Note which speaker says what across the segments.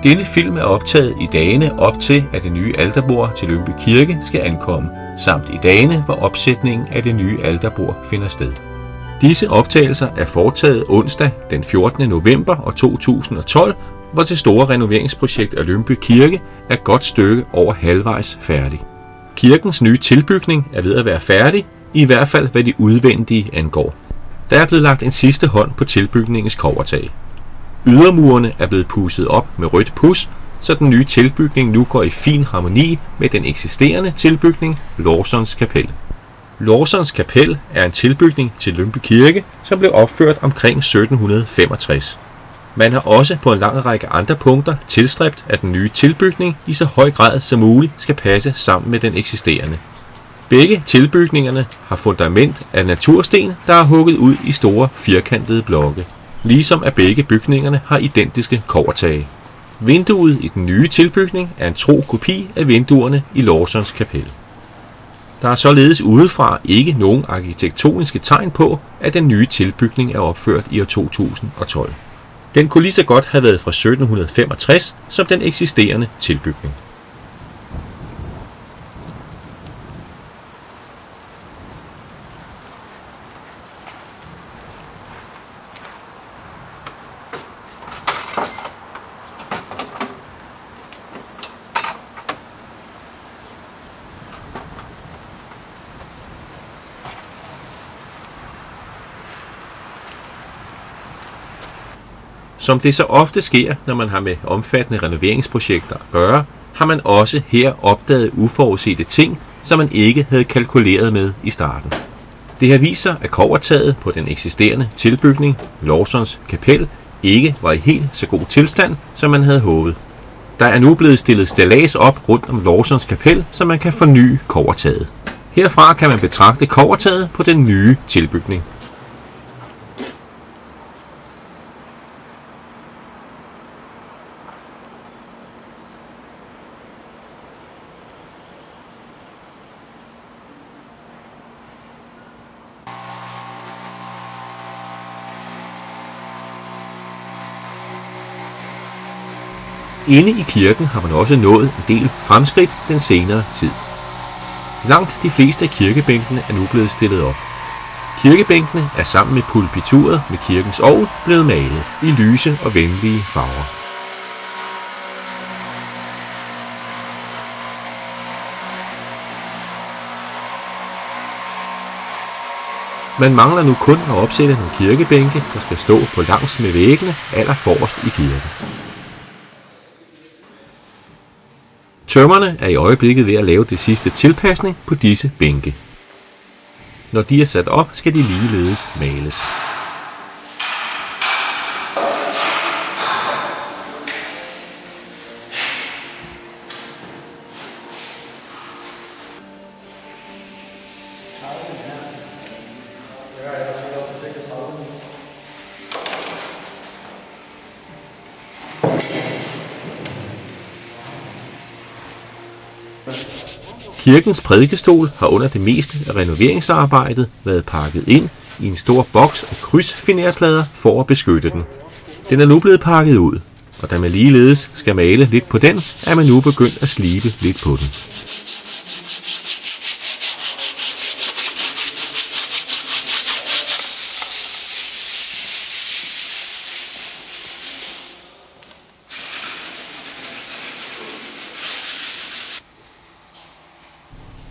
Speaker 1: Denne film er optaget i dagene op til, at det nye alterbord til Lyngby Kirke skal ankomme, samt i dagene, hvor opsætningen af det nye alterbord finder sted. Disse optagelser er foretaget onsdag den 14. november 2012, hvor det store renoveringsprojekt af Lyngby Kirke er et godt stykke over halvvejs færdig. Kirkens nye tilbygning er ved at være færdig, i hvert fald hvad de udvendige angår. Der er blevet lagt en sidste hånd på tilbygningens kobbertag. Ydermurene er blevet pudset op med rødt puds, så den nye tilbygning nu går i fin harmoni med den eksisterende tilbygning, Lawsons Kapel. Lawsons Kapel er en tilbygning til Lyngby Kirke, som blev opført omkring 1765. Man har også på en lang række andre punkter tilstræbt, at den nye tilbygning i så høj grad som muligt skal passe sammen med den eksisterende. Begge tilbygningerne har fundament af natursten, der er hugget ud i store firkantede blokke, ligesom at begge bygningerne har identiske kobbertage. Vinduet i den nye tilbygning er en tro kopi af vinduerne i Lawsons Kapel. Der er således udefra ikke nogen arkitektoniske tegn på, at den nye tilbygning er opført i år 2012. Den kunne lige så godt have været fra 1765 som den eksisterende tilbygning. Som det så ofte sker, når man har med omfattende renoveringsprojekter at gøre, har man også her opdaget uforudsete ting, som man ikke havde kalkuleret med i starten. Det har vist sig, at kobbertaget på den eksisterende tilbygning, Lawsons Kapel, ikke var i helt så god tilstand, som man havde håbet. Der er nu blevet stillet stillads op rundt om Lawsons Kapel, så man kan forny kobbertaget. Herfra kan man betragte kobbertaget på den nye tilbygning. Inde i kirken har man også nået en del fremskridt den senere tid. Langt de fleste af kirkebænkene er nu blevet stillet op. Kirkebænkene er sammen med pulpituret med kirkens orgel blevet malet i lyse og venlige farver. Man mangler nu kun at opsætte nogle kirkebænke, der skal stå på langs med væggene allerforrest i kirken. Tømmerne er i øjeblikket ved at lave det sidste tilpasning på disse bænke. Når de er sat op, skal de ligeledes males. Kirkens prædikestol har under det meste af renoveringsarbejdet været pakket ind i en stor boks af krydsfinerplader for at beskytte den. Den er nu blevet pakket ud, og da man ligeledes skal male lidt på den, er man nu begyndt at slibe lidt på den.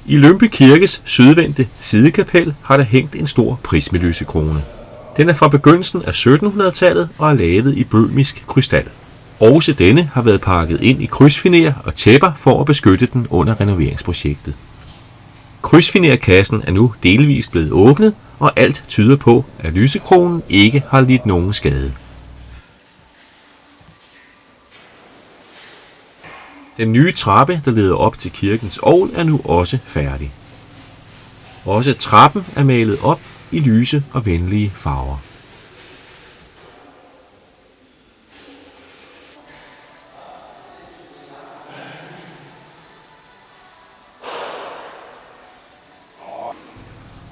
Speaker 1: I Lyngby Kirkes sydvendte sidekapel har der hængt en stor prismelysekrone. Den er fra begyndelsen af 1700-tallet og er lavet i bøhmisk krystal. Også denne har været pakket ind i krydsfiner og tæpper for at beskytte den under renoveringsprojektet. Krydsfinerkassen er nu delvist blevet åbnet, og alt tyder på, at lysekronen ikke har lidt nogen skade. Den nye trappe, der leder op til kirkens orgel, er nu også færdig. Også trappen er malet op i lyse og venlige farver.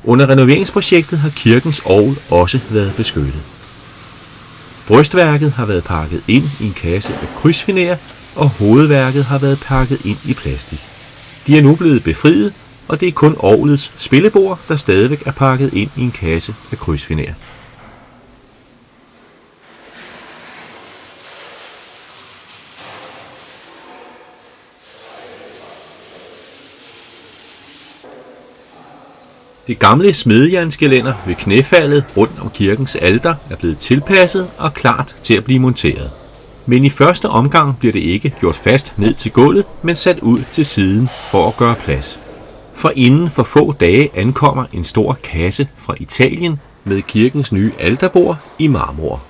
Speaker 1: Under renoveringsprojektet har kirkens orgel også været beskyttet. Brystværket har været pakket ind i en kasse af krydsfiner, og hovedværket har været pakket ind i plastik. De er nu blevet befriet, og det er kun orglets spillebord, der stadigvæk er pakket ind i en kasse af krydsfiner. Det gamle smedejernsgelænder ved knæfaldet rundt om kirkens alter er blevet tilpasset og klart til at blive monteret. Men i første omgang bliver det ikke gjort fast ned til gulvet, men sat ud til siden for at gøre plads. For inden for få dage ankommer en stor kasse fra Italien med kirkens nye alterbord i marmor.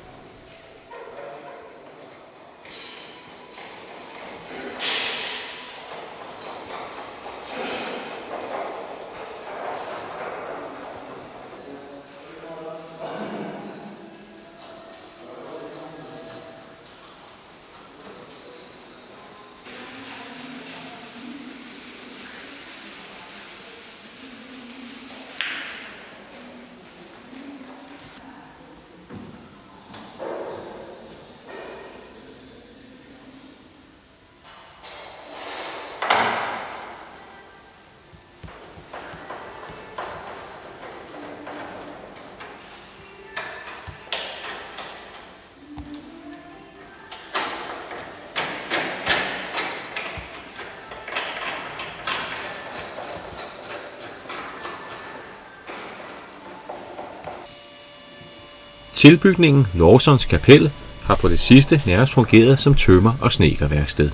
Speaker 1: Tilbygningen Lawsons Kapel har på det sidste nærmest fungeret som tømmer- og snedkerværksted.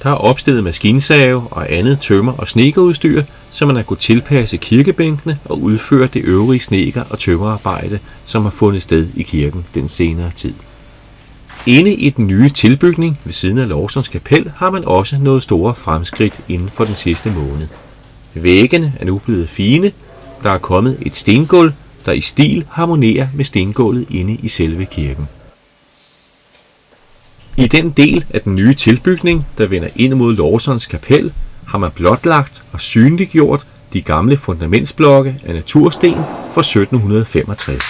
Speaker 1: Der er opstillet maskinsave og andet tømmer- og snedkerudstyr, så man har kunnet tilpasse kirkebænkene og udføre det øvrige snedker- og tømmerarbejde, som har fundet sted i kirken den senere tid. Inde i den nye tilbygning ved siden af Lawsons Kapel har man også nået store fremskridt inden for den sidste måned. Væggene er nu blevet fine, der er kommet et stengulv, der i stil harmonerer med stengulvet inde i selve kirken. I den del af den nye tilbygning, der vender ind mod Lawsons Kapel, har man blotlagt og synliggjort de gamle fundamentsblokke af natursten fra 1765.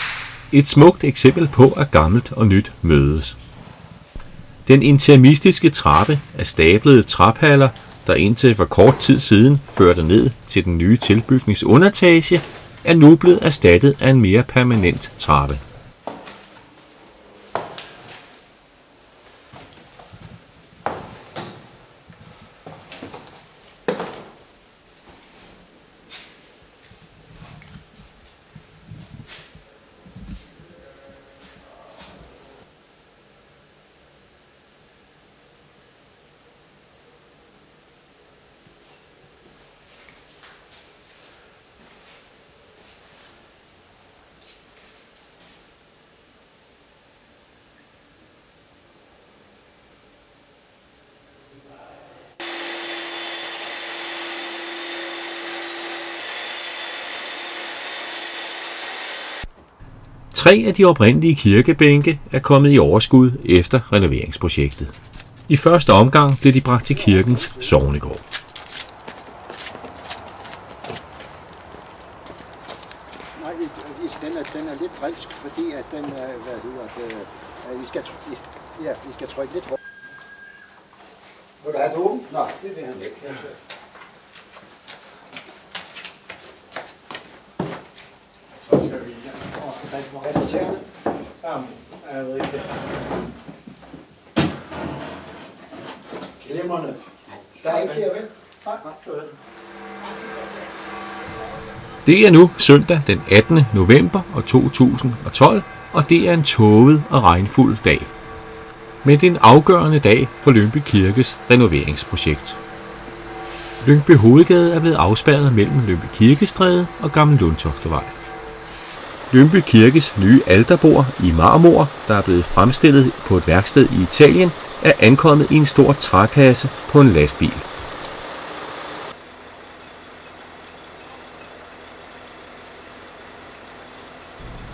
Speaker 1: Et smukt eksempel på, at gammelt og nyt mødes. Den interimistiske trappe af stablede traphaller, der indtil for kort tid siden førte ned til den nye tilbygnings underetage, er nu blevet erstattet af en mere permanent trappe. Tre af de oprindelige kirkebænke er kommet i overskud efter renoveringsprojektet. I første omgang blev de bragt til kirkens sognegård.
Speaker 2: Nej, den er lidt drilsk, fordi at den, vi skal trykke lidt hårdt. Vil du have det åbent? Nej, det vil han ikke.
Speaker 3: Så skal vi Jamen, jeg ved ikke.
Speaker 2: Glemmerne. Der er ikke flere, vel?
Speaker 3: Nej, det er det.
Speaker 1: Det er nu søndag den 18. november 2012, og det er en tåget og regnfuld dag. Men det er en afgørende dag for Lyngby Kirkes renoveringsprojekt. Lyngby Hovedgade er blevet afspærret mellem Lyngby Kirkestræde og Gammel Lundtoftevej. Lyngby Kirkes nye alterbord i marmor, der er blevet fremstillet på et værksted i Italien, er ankommet i en stor trækasse på en lastbil.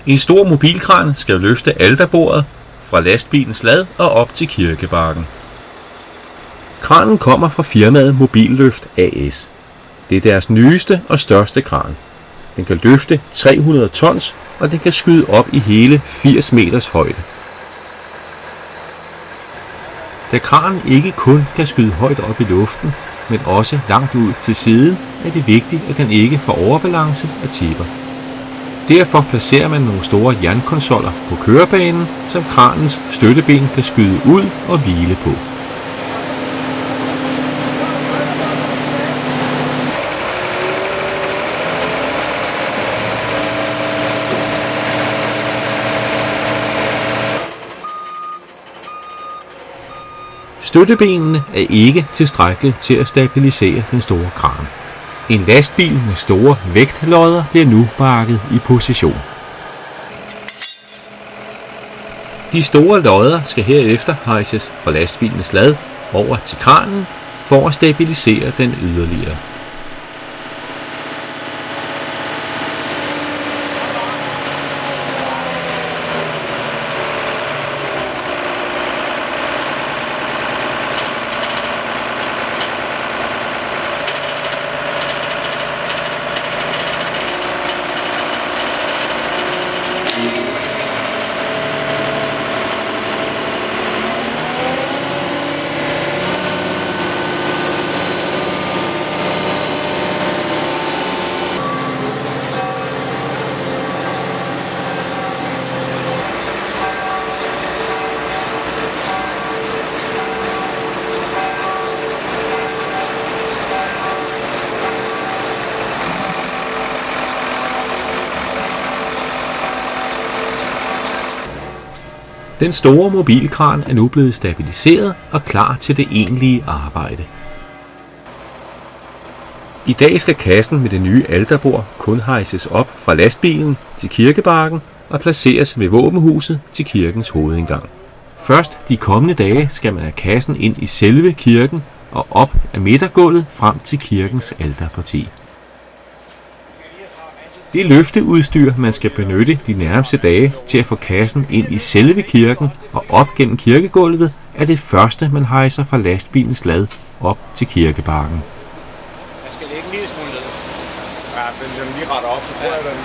Speaker 1: En stor mobilkran skal løfte alterbordet fra lastbilens lad og op til kirkebakken. Kranen kommer fra firmaet Mobilløft AS. Det er deres nyeste og største kran. Den kan løfte 300 tons, og den kan skyde op i hele 80 meters højde. Da kranen ikke kun kan skyde højt op i luften, men også langt ud til siden, er det vigtigt, at den ikke får overbalance og tipper. Derfor placerer man nogle store jernkonsoller på kørebanen, som kranens støtteben kan skyde ud og hvile på. Støttebenene er ikke tilstrækkelige til at stabilisere den store kran. En lastbil med store vægtlodder bliver nu bakket i position. De store lodder skal herefter hejses fra lastbilens lad over til kranen for at stabilisere den yderligere. Den store mobilkran er nu blevet stabiliseret og klar til det egentlige arbejde. I dag skal kassen med det nye alterbord kun hejses op fra lastbilen til kirkebakken og placeres ved våbenhuset til kirkens hovedindgang. Først de kommende dage skal man have kassen ind i selve kirken og op ad midtergulvet frem til kirkens alterparti. Det løfteudstyr, man skal benytte de nærmeste dage til at få kassen ind i selve kirken og op gennem kirkegulvet, er det første, man hejser fra lastbilens lad op til kirkebakken.
Speaker 3: Jeg skal lægge en lille smule ned. Ja, den lige retter op, så tror jeg, den...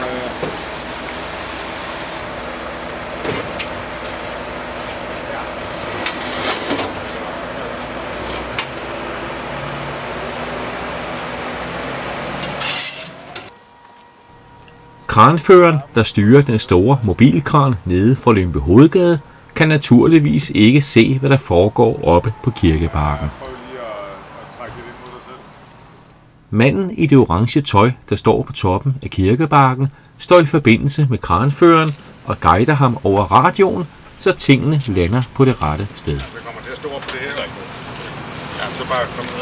Speaker 1: Kranføreren, der styrer den store mobilkran nede fra Lyngby Hovedgade, kan naturligvis ikke se, hvad der foregår oppe på kirkebakken. Manden i det orange tøj, der står på toppen af kirkebakken, står i forbindelse med kranføreren og guider ham over radioen, så tingene lander på det rette sted.
Speaker 4: Vi kommer til at stå op på det her. Ja, så bare kom ned.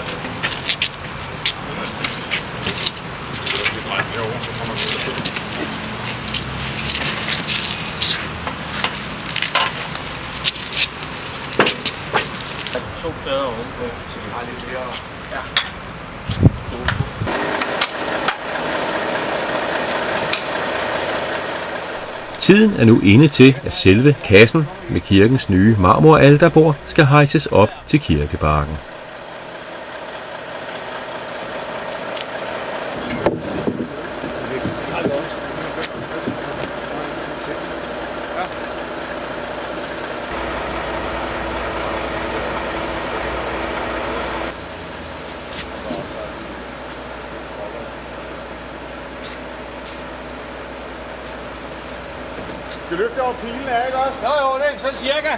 Speaker 4: Herovre, så kommer vi til at stå.
Speaker 3: 2 plader ovenpå, så vi har lidt mere... Ja.
Speaker 1: Tiden er nu inde til, at selve kassen med kirkens nye marmoralterbord skal hejses op til kirkebakken.
Speaker 4: Skal du løfte over pilen af, ikke også?
Speaker 3: Jo, det er sådan cirka.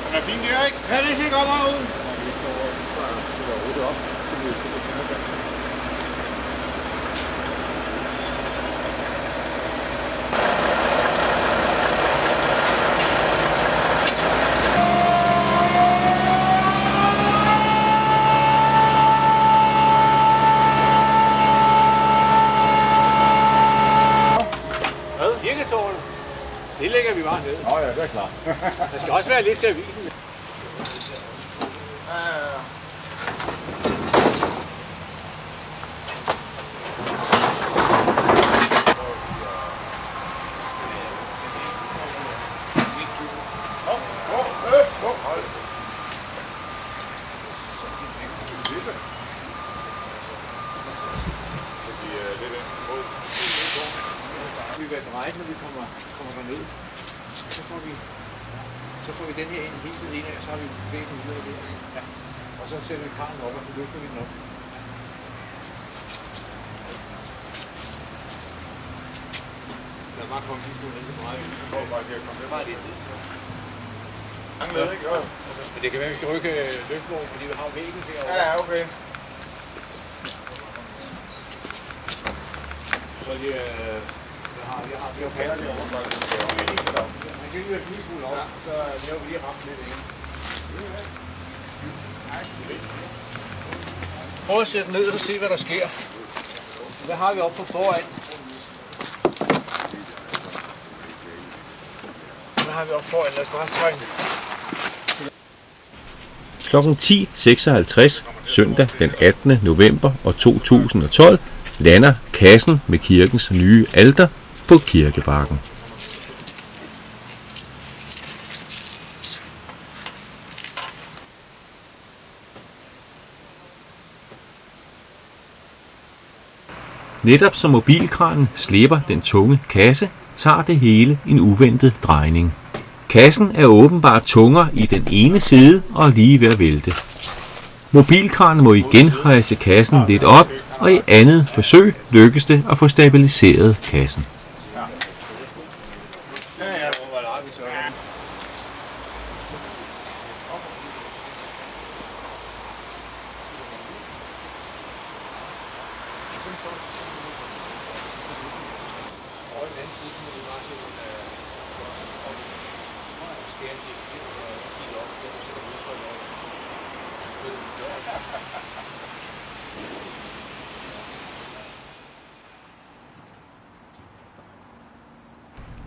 Speaker 4: Den er fin der, ikke?
Speaker 3: Ja, det ser godt meget ud. Det lægger vi bare ned.
Speaker 4: Nå ja, det er klart.
Speaker 3: Der skal også være lidt til avisen. Vi vil dreje, når vi kommer derned. Så så får vi den her ind, hele tiden ind, og så har vi væggen ud af det. Ja. Og så sætter vi karren op, og så løfter vi den op. Lad bare komme lige ud af det meget. Bare lidt.
Speaker 4: Ikke? Jo.
Speaker 3: Men det kan være, at vi skal rykke løftvognen, fordi vi har væggen derovre.
Speaker 4: Ja, okay.
Speaker 3: Så det vi har pærer derovre. Man kan lige være lige fuld op, så laver vi lige ramt lidt ind. Prøv at sætte ned og se, hvad der sker. Hvad har vi oppe på foran? Hvad har vi oppe foran? Lad os bare trænge.
Speaker 1: Klokken 10.56 søndag den 18. november 2012 lander kassen med kirkens nye alter på Kirkebakken. Netop som mobilkranen slæber den tunge kasse, tager det hele en uventet drejning. Kassen er åbenbart tungere i den ene side og er lige ved at vælte. Mobilkranen må igen hejse kassen lidt op, og i andet forsøg lykkes det at få stabiliseret kassen.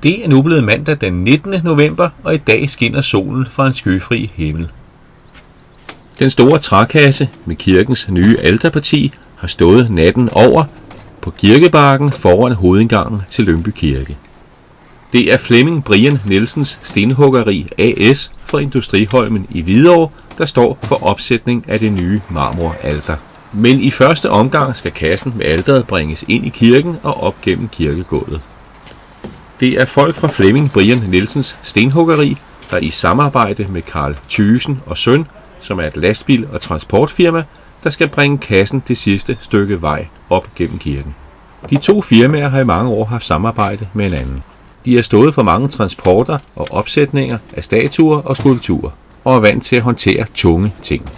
Speaker 1: Det er nu blevet mandag den 19. november, og i dag skinner solen fra en skyfri himmel. Den store trækasse med kirkens nye alterparti har stået natten over på Kirkebakken foran hovedindgangen til Lyngby Kirke. Det er Flemming Brian Nielsens Stenhuggeri AS fra Industriholmen i Hvidovre, der står for opsætning af det nye marmoralter. Men i første omgang skal kassen med alteret bringes ind i kirken og op gennem kirkegulvet. Det er folk fra Flemming Brian Nielsens Stenhuggeri, der i samarbejde med Carl Thyssen og Søn, som er et lastbil- og transportfirma, der skal bringe kassen det sidste stykke vej op gennem kirken. De to firmaer har i mange år haft samarbejde med hinanden. De har stået for mange transporter og opsætninger af statuer og skulpturer, og er vant til at håndtere tunge ting.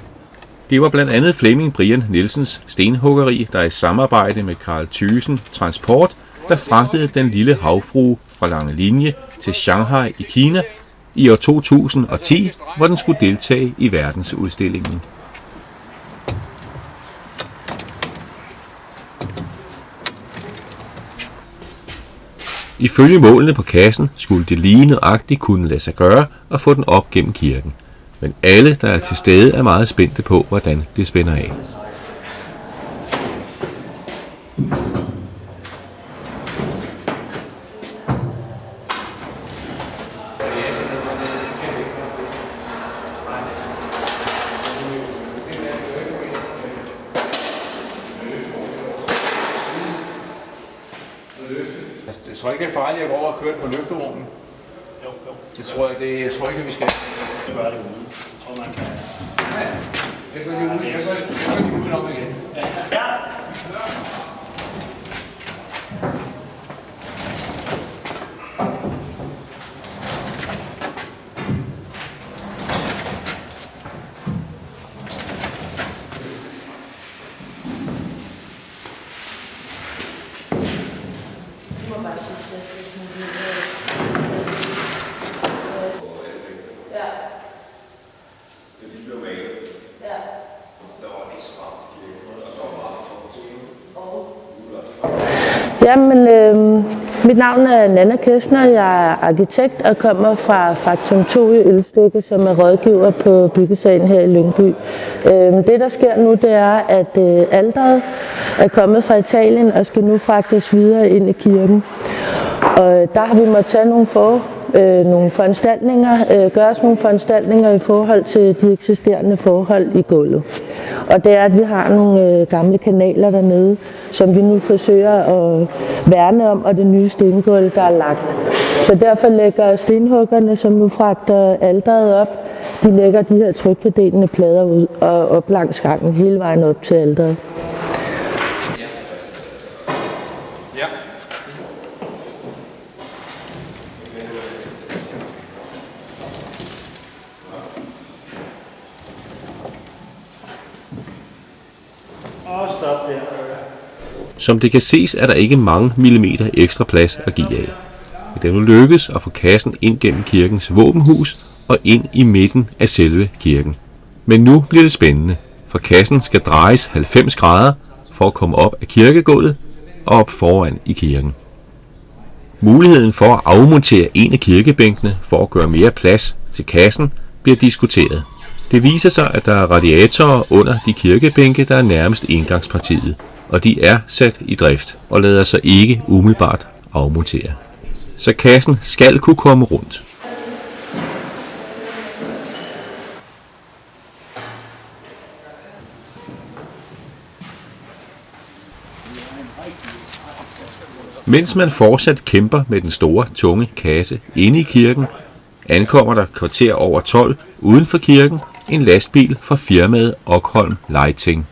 Speaker 1: Det var blandt andet Flemming Brian Nielsens Stenhuggeri, der i samarbejde med Carl Thyssen Transport, der fragtede den lille havfrue fra Langelinje til Shanghai i Kina i år 2010, hvor den skulle deltage i verdensudstillingen. Ifølge målene på kassen skulle det lige nøjagtigt kunne lade sig gøre at få den op gennem kirken. Men alle, der er til stede, er meget spændte på, hvordan det spænder af.
Speaker 3: Jeg tror ikke, det er farligt at gå over og køre på løftevognen. Jo. Det tror jeg ikke, vi skal.
Speaker 5: Det gør det ude. Jeg tror, man kan.
Speaker 3: Ja, det gør de ude. Jeg gør de ude op igen.
Speaker 5: Ja.
Speaker 6: Jamen, mit navn er Nanna Kestner, jeg er arkitekt og kommer fra Faktum 2 i Ølstykke, som er rådgiver på byggesagen her i Lyngby. Det, der sker nu, det er, at alteret er kommet fra Italien og skal nu fragtes videre ind i kirken. Og der har vi måttet tage nogle foranstaltninger, gøres nogle foranstaltninger i forhold til de eksisterende forhold i gulvet. Og det er, at vi har nogle gamle kanaler dernede, som vi nu forsøger at værne om, og det nye stengulv, der er lagt. Så derfor lægger stenhuggerne, som nu fragter alteret op, de lægger de her trykfordelende plader ud og op langs gangen hele vejen op til alteret.
Speaker 1: Som det kan ses, er der ikke mange millimeter ekstra plads at give af. Det er nu lykkes at få kassen ind gennem kirkens våbenhus og ind i midten af selve kirken. Men nu bliver det spændende, for kassen skal drejes 90 grader for at komme op af kirkegulvet og op foran i kirken. Muligheden for at afmontere en af kirkebænkene for at gøre mere plads til kassen bliver diskuteret. Det viser sig, at der er radiatorer under de kirkebænke, der er nærmest indgangspartiet, og de er sat i drift og lader sig ikke umiddelbart afmontere. Så kassen skal kunne komme rundt. Mens man fortsat kæmper med den store, tunge kasse inde i kirken, ankommer der kvarter over 12 uden for kirken en lastbil fra firmaet Okholm Lighting.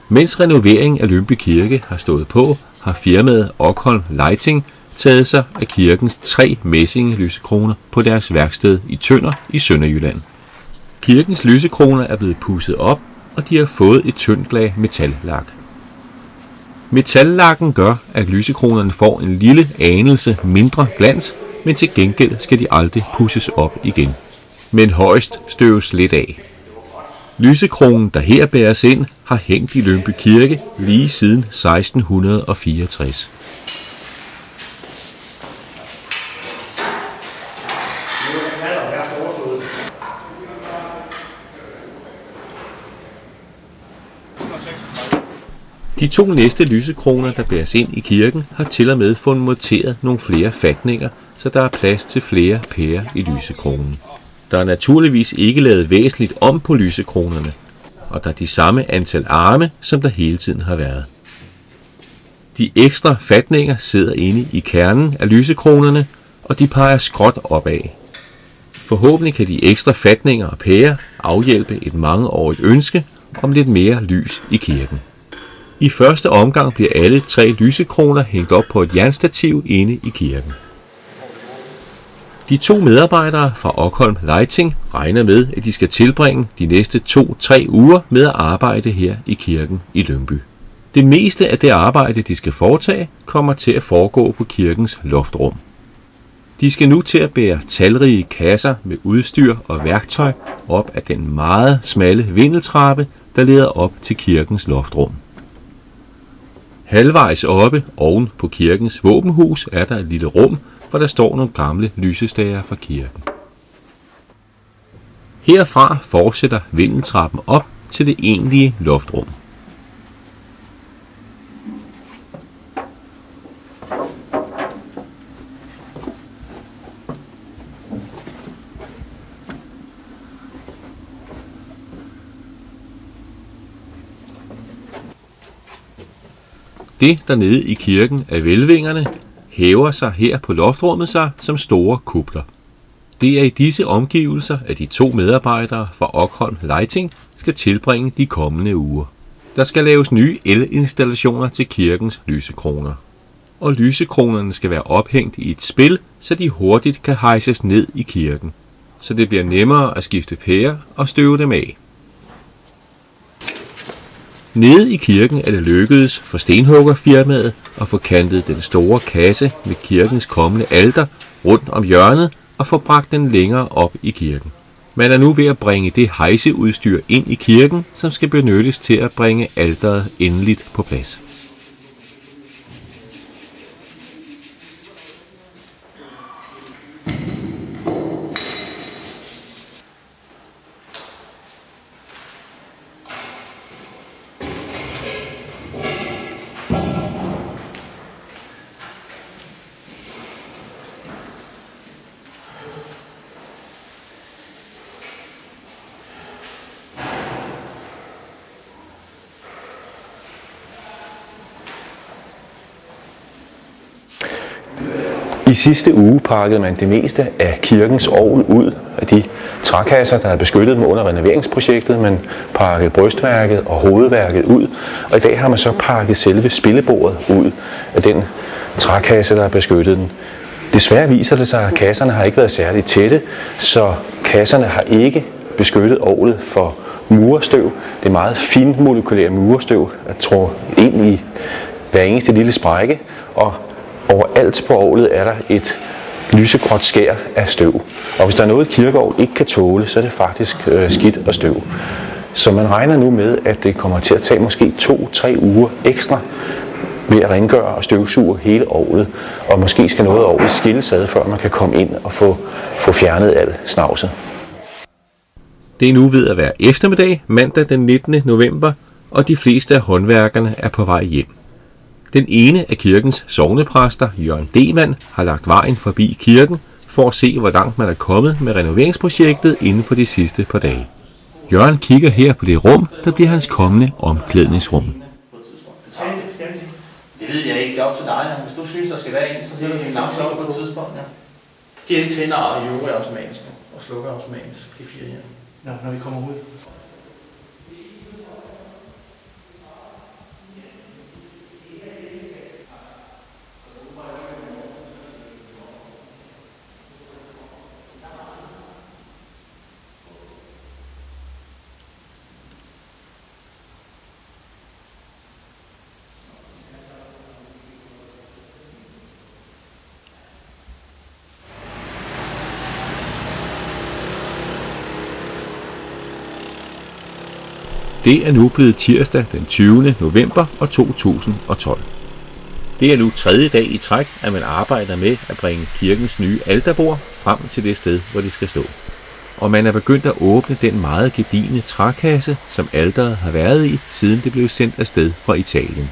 Speaker 1: Mens renoveringen af Lyngby Kirke har stået på, har firmaet Okholm Lighting taget sig af kirkens 3 messinglysekroner på deres værksted i Tønder i Sønderjylland. Kirkens lysekroner er blevet pudset op, og de har fået et tyndt lag metallak. Metallakken gør, at lysekronerne får en lille anelse mindre glans, men til gengæld skal de aldrig pudses op igen. Men højst støves lidt af. Lysekronen, der her bæres ind, har hængt i Lyngby Kirke lige siden 1664. De 2 næste lysekroner, der bæres ind i kirken, har til og med fået monteret nogle flere fatninger, så der er plads til flere pærer i lysekronen. Der er naturligvis ikke lavet væsentligt om på lysekronerne, og der er de samme antal arme, som der hele tiden har været. De ekstra fatninger sidder inde i kernen af lysekronerne, og de peger skråt opad. Forhåbentlig kan de ekstra fatninger og pærer afhjælpe et mangeårigt ønske om lidt mere lys i kirken. I første omgang bliver alle 3 lysekroner hængt op på et jernstativ inde i kirken. De 2 medarbejdere fra Okholm Lighting regner med, at de skal tilbringe de næste 2-3 uger med at arbejde her i kirken i Lyngby. Det meste af det arbejde, de skal foretage, kommer til at foregå på kirkens loftrum. De skal nu til at bære talrige kasser med udstyr og værktøj op ad den meget smalle vindeltrappe, der leder op til kirkens loftrum. Halvvejs oppe oven på kirkens våbenhus er der et lille rum, hvor der står nogle gamle lysestager fra kirken. Herfra fortsætter vindeltrappen op til det egentlige loftrum. Det dernede i kirken af hvælvingerne hæver sig her på loftrummet sig som store kupler. Det er i disse omgivelser, at de 2 medarbejdere fra Okholm Lighting skal tilbringe de kommende uger. Der skal laves nye elinstallationer til kirkens lysekroner. Og lysekronerne skal være ophængt i et spil, så de hurtigt kan hejses ned i kirken. Så det bliver nemmere at skifte pærer og støve dem af. Nede i kirken er det lykkedes for stenhuggerfirmaet at få kantet den store kasse med kirkens kommende alter rundt om hjørnet og få bragt den længere op i kirken. Man er nu ved at bringe det hejseudstyr ind i kirken, som skal benyttes til at bringe alteret endeligt på plads.
Speaker 7: I sidste uge pakkede man det meste af kirkens orgel ud af de trækasser, der havde beskyttet dem under renoveringsprojektet. Man pakkede brystværket og hovedværket ud, og i dag har man så pakket selve spillebordet ud af den trækasse, der har beskyttet den. Desværre viser det sig, at kasserne har ikke været særligt tætte, så kasserne har ikke beskyttet orglet for murestøv. Det er meget finmolekylære murestøv, der tror ind i hver eneste lille sprække, og overalt på orglet er der et lysegråt skær af støv. Og hvis der er noget, kirkeorgel ikke kan tåle, så er det faktisk skidt og støv. Så man regner nu med, at det kommer til at tage måske 2-3 uger ekstra ved at rengøre og støvsuge hele orglet. Og måske skal noget af orglet skilles ad, før man kan komme ind og få fjernet al snavset.
Speaker 1: Det er nu ved at være eftermiddag, mandag den 19. november, og de fleste af håndværkerne er på vej hjem. Den ene af kirkens sognepræster, Jørgen Demand, har lagt vejen forbi kirken for at se, hvor langt man er kommet med renoveringsprojektet inden for de sidste par dage. Jørgen kigger her på det rum, der bliver hans kommende omklædningsrum.
Speaker 8: Det ved jeg ikke, det er op til dig. Hvis du synes, der skal være en, så sætter vi en lampe op på et tidspunkt. Ja. Kirken tænder og jure automatisk og slukker automatisk de 4 her.
Speaker 5: Ja, når vi kommer ud.
Speaker 1: Det er nu blevet tirsdag den 20. november 2012. Det er nu 3. dag i træk, at man arbejder med at bringe kirkens nye alterbord frem til det sted, hvor det skal stå. Og man er begyndt at åbne den meget gedigne trækasse, som alteret har været i, siden det blev sendt afsted fra Italien.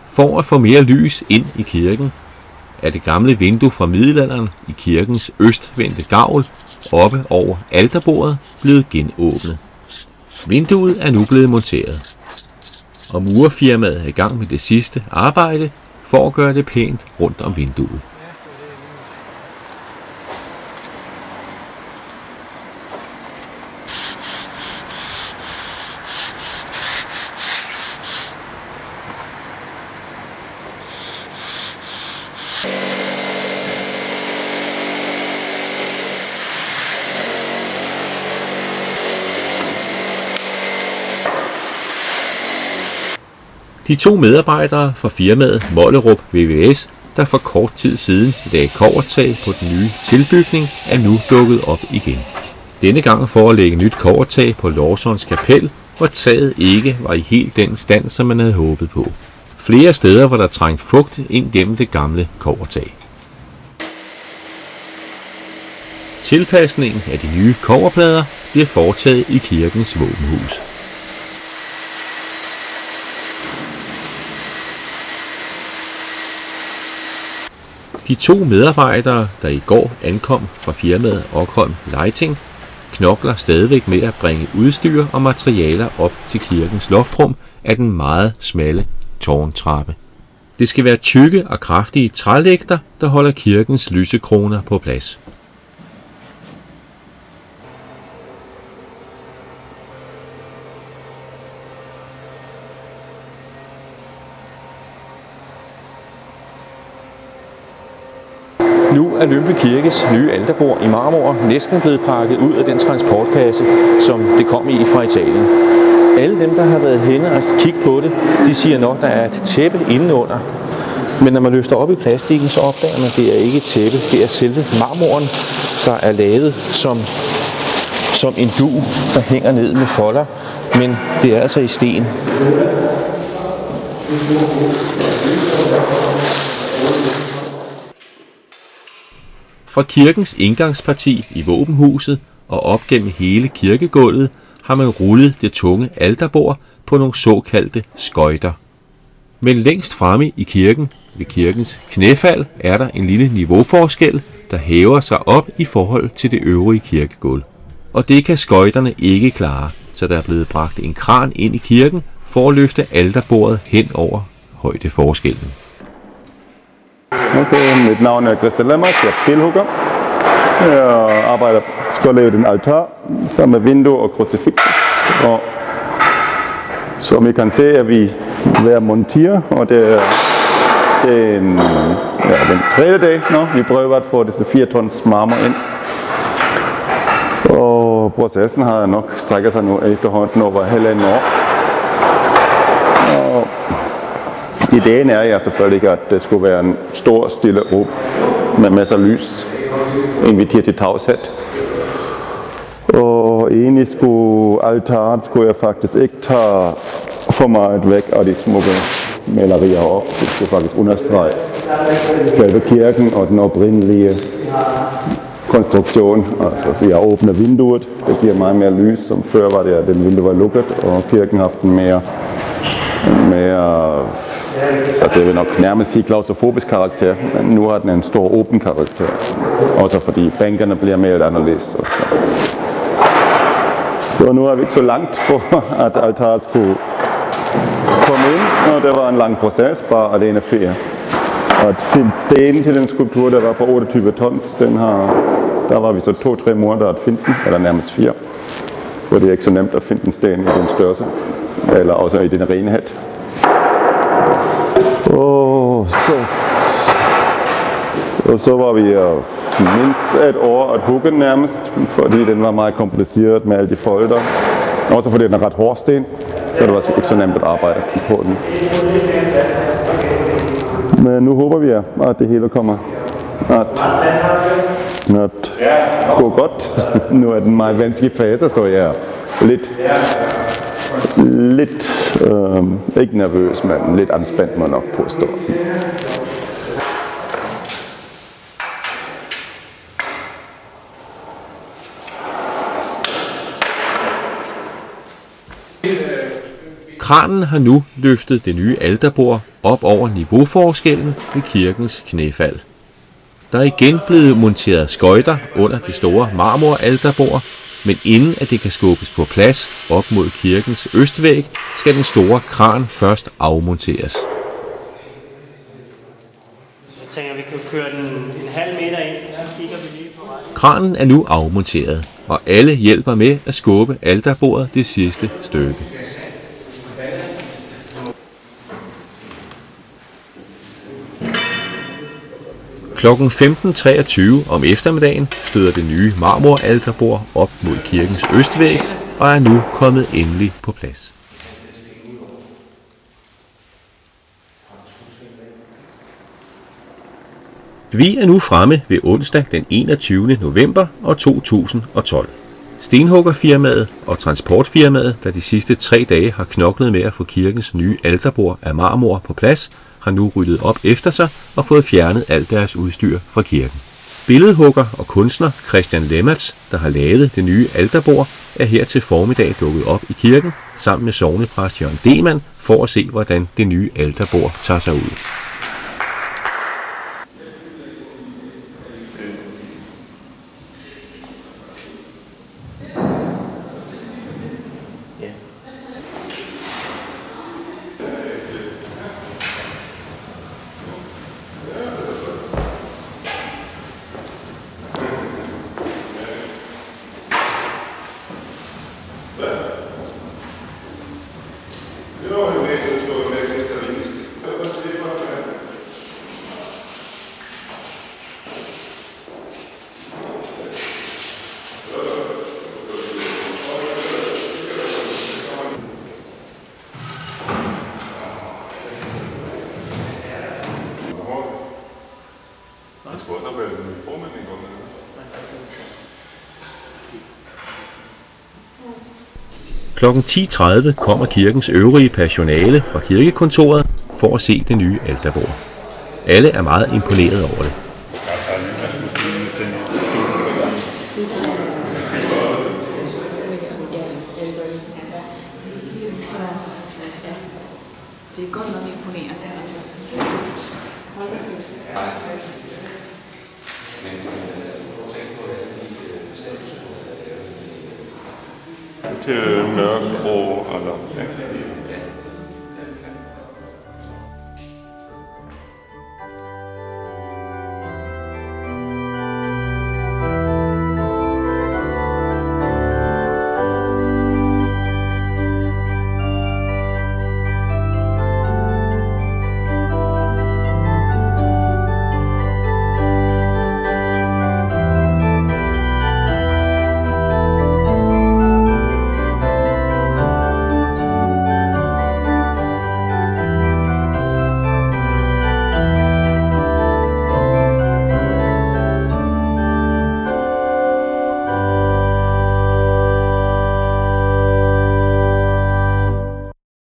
Speaker 1: For at få mere lys ind i kirken, er det gamle vindue fra middelalderen i kirkens østvendte gavl oppe over alterbordet blevet genåbnet. Vinduet er nu blevet monteret, og murerfirmaet er i gang med det sidste arbejde for at gøre det pænt rundt om vinduet. De 2 medarbejdere fra firmaet Mollerup VVS, der for kort tid siden lagde kobbertag på den nye tilbygning, er nu dukket op igen. Denne gang for at lægge nyt kobbertag på Lårsons kapel, hvor taget ikke var i helt den stand, som man havde håbet på. Flere steder var der trængt fugt ind gennem det gamle kobbertag. Tilpasningen af de nye kobberplader bliver foretaget i kirkens våbenhus. De 2 medarbejdere, der i går ankom fra firmaet Okholm Lighting, knokler stadigvæk med at bringe udstyr og materialer op til kirkens loftrum af den meget smalle tårntrappe. Det skal være tykke og kraftige trælægter, der holder kirkens lysekroner på plads. Nu er Lyngby Kirkes nye alterbord i marmor næsten blevet pakket ud af den transportkasse, som det kom i fra Italien. Alle dem, der har været henne og kigget på det, de siger nok, der er et tæppe indenunder. Men når man løfter op i plastikken, så opdager man, at det er ikke et tæppe. Det er selve marmoren, der er lavet som en dug, der hænger ned med folder. Men det er altså i sten. Fra kirkens indgangsparti i våbenhuset og op gennem hele kirkegulvet har man rullet det tunge alterbord på nogle såkaldte skøjter. Men længst fremme i kirken, ved kirkens knæfald, er der en lille niveauforskel, der hæver sig op i forhold til det øvrige kirkegulv. Og det kan skøjterne ikke klare, så der er blevet bragt en kran ind i kirken for at løfte alterbordet hen over højdeforskellen.
Speaker 9: Okay, mit navn er Christian Lemmers, jeg er bilhugger. Jeg skal lave en altar sammen med vindue og krucifiks. Og som I kan se, er vi ved at montere, og det er den tredje dag nu. Vi prøver at få disse 4 tons marmor ind. Og processen har nok strækket sig nu efterhånden over 1,5 år. Og ideen er selvfølgelig, at det skulle være en stor, stille rum med masser af lys, inviteret til tavshed. Og egentlig skulle altaren jeg faktisk ikke tage for meget væk af de smukke malerier op. Det skulle faktisk understrege selve kirken og den oprindelige konstruktion. Altså, vi har åbnet vinduet, det giver meget mere lys, som før var det, at den vindue var lukket, og kirken har haft en mere altså jeg vil nok nærmest sige klaustrofobisk karakter, men nu har den en stor åben karakter. Også fordi bænkerne bliver mere anderledes. Så nu er vi ikke så langt for, at altaret skulle komme ind, og det var en lang proces, bare alene ferie. Og at finde stenen til den skulptur, der var på 28 tons, der var vi så 2-3 måneder at finde den, eller nærmest 4. For det er ikke så nemt at finde en sten i den størrelse, eller også i den renhed. Og så var vi mindst et år at hugge den nærmest, fordi den var meget kompliceret med alle de folder. Også fordi den er ret hård sten, så det var ikke så nemt at arbejde på den. Men nu håber vi, at det hele kommer at gå godt. Nu er den meget vanskelig fase, så jeg er lidt ikke nervøs, men lidt anspændt må nok påstå.
Speaker 1: Kranen har nu løftet det nye alterbord op over niveauforskellen ved kirkens knæfald. Der er igen blevet monteret skøjter under det store marmoralterbord, men inden at det kan skubbes på plads op mod kirkens østvæg, skal den store kran først afmonteres.
Speaker 5: Jeg tænker, vi kan køre den en halv meter ind, så kigger vi lige på vej.
Speaker 1: Kranen er nu afmonteret, og alle hjælper med at skubbe alterbordet det sidste stykke. Klokken 15.23 om eftermiddagen støder det nye marmoralterbord op mod kirkens østvæg og er nu kommet endelig på plads. Vi er nu fremme ved onsdag den 21. november år 2012. Stenhuggerfirmaet og transportfirmaet, der de sidste 3 dage har knoklet med at få kirkens nye alterbord af marmor på plads, har nu ryddet op efter sig og fået fjernet alt deres udstyr fra kirken. Billedhugger og kunstner Christian Lemmers, der har lavet det nye alterbord, er her til formiddag dukket op i kirken sammen med sognepræst Jørgen Demann for at se, hvordan det nye alterbord tager sig ud. Klokken 10.30 kommer kirkens øvrige personale fra kirkekontoret for at se det nye alterbord. Alle er meget imponeret over det.
Speaker 10: Det er godt nok imponerende.
Speaker 4: Til mørkegrå eller